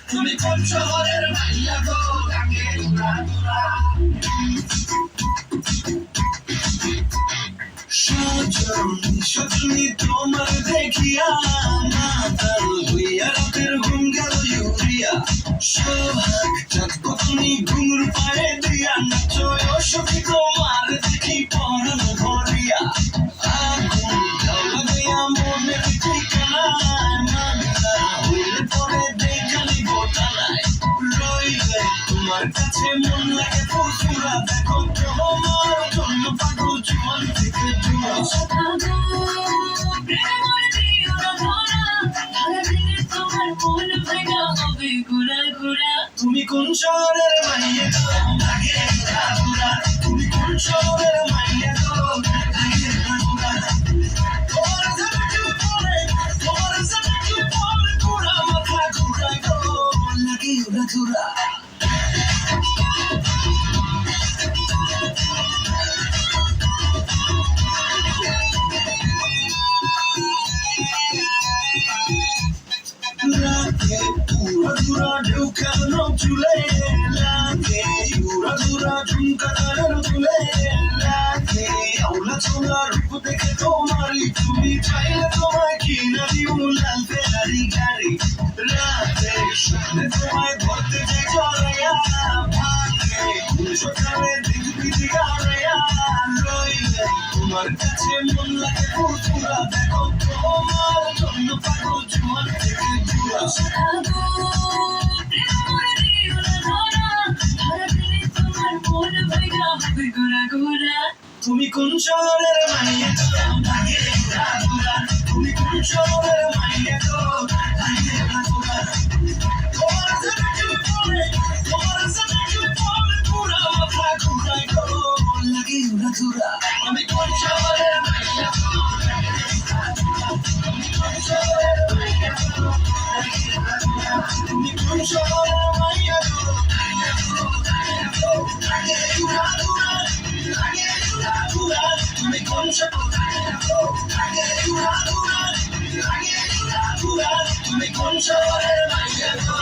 তুমি কোন শহরের মাইয়া গো লাগে উড়াদুরা সজনী তোমার দেখিয়া মাতাল হইয়া রাতের ঘুম গেল ইউরিয়া সোহাগ চাঁদ তুমি ঘুঙুর পায়ে দিয়া নাচো সখী তোমার দেখি পরানো ভরিয়া আগুন জ্বালা দিয়া মনের ঠিকানায় মানলা হইলে পরে দেখালি বোটানায় রইলে তোমার কাছে মন লাগে ফুরফুরা দেখো তোমার জন্য পাগল জোয়ান থেকে জোয়া তুমি কোন শহরের মাইয়া গো লাগে উড়াদুরা তুমি কোন শহরের মাইয়া গো লাগে উড়াদুরা তোমার জানাকে পড়ে পুরা মাথা ঘুরায় গো লাগে উড়াদুরা লাগে উড়াদুরা ঢুকানো চুলে লাগে উড়াদুরা ঝুমকানো চুলে লাগে আউলা ছোলা রূপ দেখে তোমারই তুমি চাইলে তোমায় কিনা দিও লাল ফেরারি গাড়ি রাতে শুনে তোমায় ধরতে যাই জড়াইয়া ভাগে সকালে দেখবি দিগাড়াইয়া রইলে তোমার কাছে মন লাগে ফুরফুরা দেখো তোমার জন্য পাগল জোয়ান থেকে জুয়া তুমি কোন শহরের মাইয়া গো লাগে উড়াদুরা তুমি কোন শহরের মাইয়া গো লাগে উড়াদুরা তোমার জানাকে পড়ে পুরা মাথা ঘুরায় গো লাগে উড়াদুরা আমি কোন শহরের মাইয়া গো তুমি কোন শহরের মাইয়া গো তুমি কোন শহরের মাইয়া গো লাগে উড়াদুরা তুমি কোন শহরের মাইয়া গো